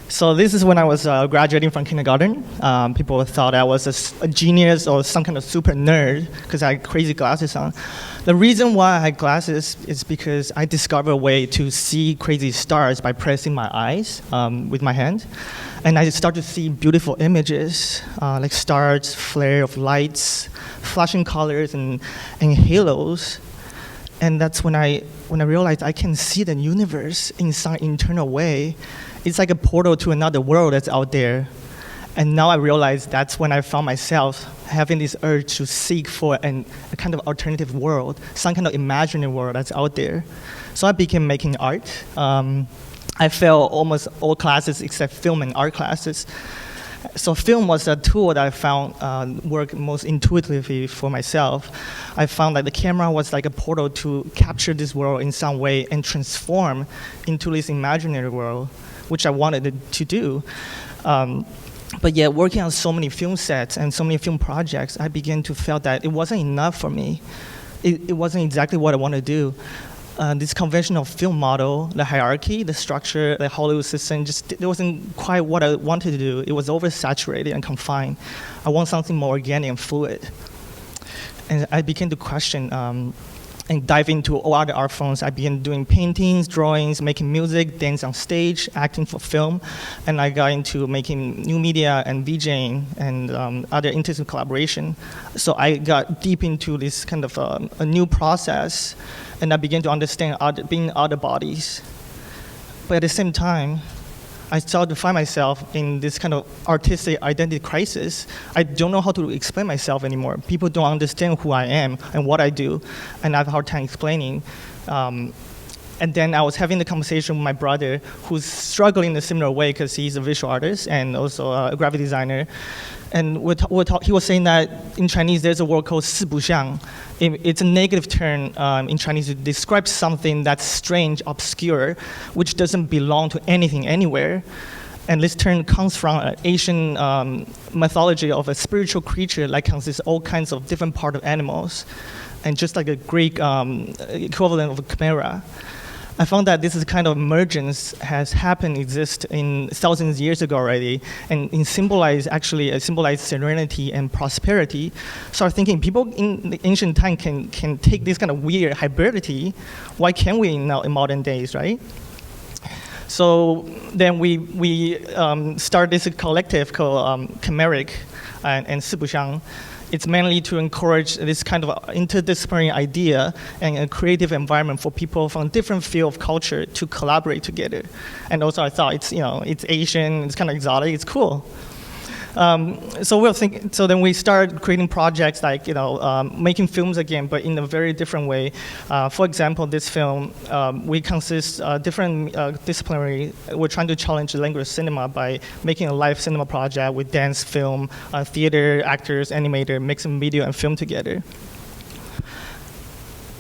So this is when I was graduating from kindergarten. People thought I was a genius or some kind of super nerd because I had crazy glasses on. The reason why I had glasses is because I discovered a way to see crazy stars by pressing my eyes with my hand. And I started to see beautiful images, like stars, flare of lights, flashing colors, and halos. And that's when I realized I can see the universe in some internal way. It's like a portal to another world that's out there. And now I realize that's when I found myself having this urge to seek for a kind of alternative world, some kind of imaginary world that's out there. So I began making art. I failed almost all classes except film and art classes. So film was a tool that I found worked most intuitively for myself. I found that the camera was like a portal to capture this world in some way and transform into this imaginary world, which I wanted to do. But yet, working on so many film sets and so many film projects, I began to feel that it wasn't enough for me. It wasn't exactly what I wanted to do. This conventional film model, the hierarchy, the structure, the Hollywood system, it wasn't quite what I wanted to do. It was oversaturated and confined. I want something more organic and fluid. And I began to question and dive into all other art forms. I began doing paintings, drawings, making music, dance on stage, acting for film, and I got into making new media and VJing and other intensive collaboration. So I got deep into this kind of a new process, and I began to understand being other bodies. But at the same time, I started to find myself in this kind of artistic identity crisis. I don't know how to explain myself anymore. People don't understand who I am and what I do, and I have a hard time explaining. And then I was having the conversation with my brother, who's struggling in a similar way because he's a visual artist and also a graphic designer. And he was saying that in Chinese there's a word called 四不像. It's a negative term in Chinese to describe something that's strange, obscure, which doesn't belong to anything, anywhere. And this term comes from Asian mythology of a spiritual creature that consists of all kinds of different parts of animals, and just like a Greek equivalent of a chimera. I found that this is kind of emergence has happened, exist in thousands of years ago already, and symbolize serenity and prosperity. So I'm thinking people in the ancient time can take this kind of weird hybridity. Why can't we now in modern days, right? So then we start this collective called Chimeric and 四不像. It's mainly to encourage this kind of interdisciplinary idea and a creative environment for people from different field of culture to collaborate together. And also I thought it's Asian, it's kind of exotic, it's cool. So then we started creating projects like making films again, but in a very different way. For example, this film we consist different disciplinary. We're trying to challenge the language of cinema by making a live cinema project with dance, film, theater, actors, animator, mixing video and film together.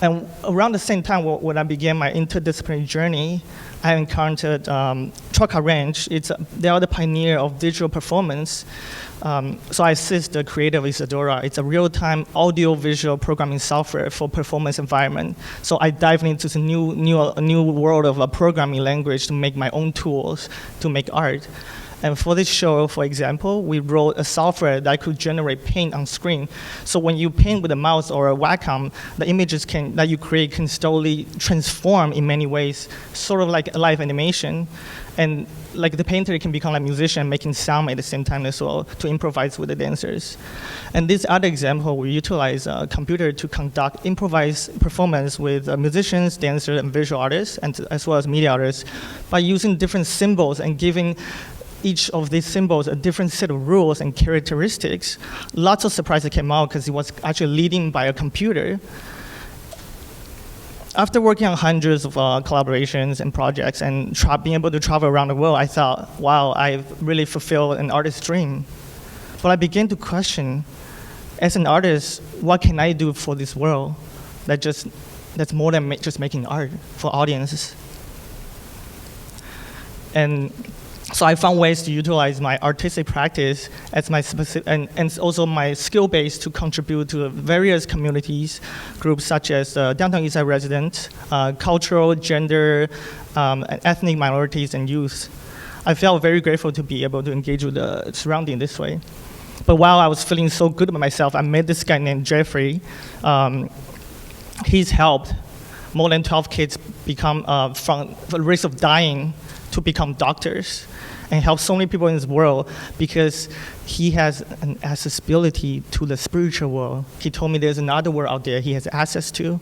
And around the same time when I began my interdisciplinary journey, I encountered PechaKucha Ranch. They are the pioneer of digital performance. So I assist the creator of Isadora. It's a real-time audio-visual programming software for performance environment. So I dive into the new world of a programming language to make my own tools to make art. And for this show, for example, we wrote a software that could generate paint on screen. So when you paint with a mouse or a Wacom, the images that you create can slowly transform in many ways, sort of like a live animation. And like the painter can become a musician, making sound at the same time as well to improvise with the dancers. And this other example, we utilize a computer to conduct improvised performance with musicians, dancers, and visual artists, and as well as media artists, by using different symbols and giving each of these symbols a different set of rules and characteristics. Lots of surprises came out because it was actually leading by a computer. After working on hundreds of collaborations and projects and being able to travel around the world, I thought, wow, I've really fulfilled an artist's dream. But I began to question, as an artist, what can I do for this world that's more than just making art for audiences? And so I found ways to utilize my artistic practice as my and also my skill base to contribute to various communities, groups such as Downtown Eastside residents, cultural, gender, ethnic minorities, and youth. I felt very grateful to be able to engage with the surrounding this way. But while I was feeling so good about myself, I met this guy named Jeffrey. He's helped more than 12 kids become from the risk of dying to become doctors, and help so many people in this world because he has an accessibility to the spiritual world. He told me there's another world out there he has access to,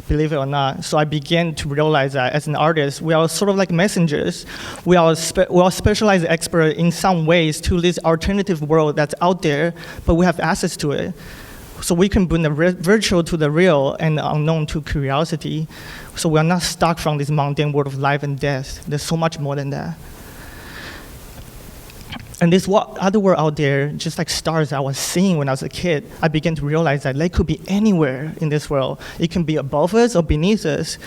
believe it or not. So I began to realize that as an artist, we are sort of like messengers. We are specialized experts in some ways to this alternative world that's out there, but we have access to it. So we can bring the virtual to the real and the unknown to curiosity. So we are not stuck from this mundane world of life and death. There's so much more than that. And this other world out there, just like stars I was seeing when I was a kid, I began to realize that they could be anywhere in this world. It can be above us or beneath us.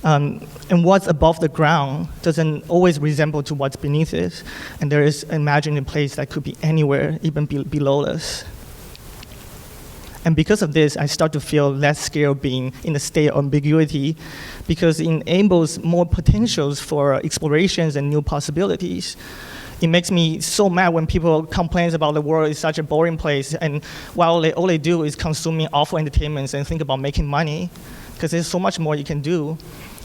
And what's above the ground doesn't always resemble to what's beneath it. And there is an imagined place that could be anywhere, even below us. And because of this, I start to feel less scared of being in a state of ambiguity because it enables more potentials for explorations and new possibilities. It makes me so mad when people complain about the world is such a boring place, and while all they do is consuming awful entertainments and think about making money, because there's so much more you can do.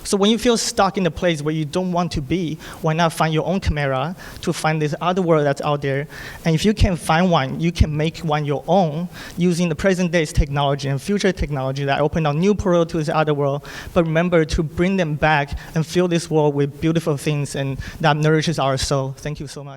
So when you feel stuck in a place where you don't want to be, why not find your own camera to find this other world that's out there? And if you can't find one, you can make one your own using the present day's technology and future technology that open up new portal to this other world. But remember to bring them back and fill this world with beautiful things and that nourishes our soul. Thank you so much.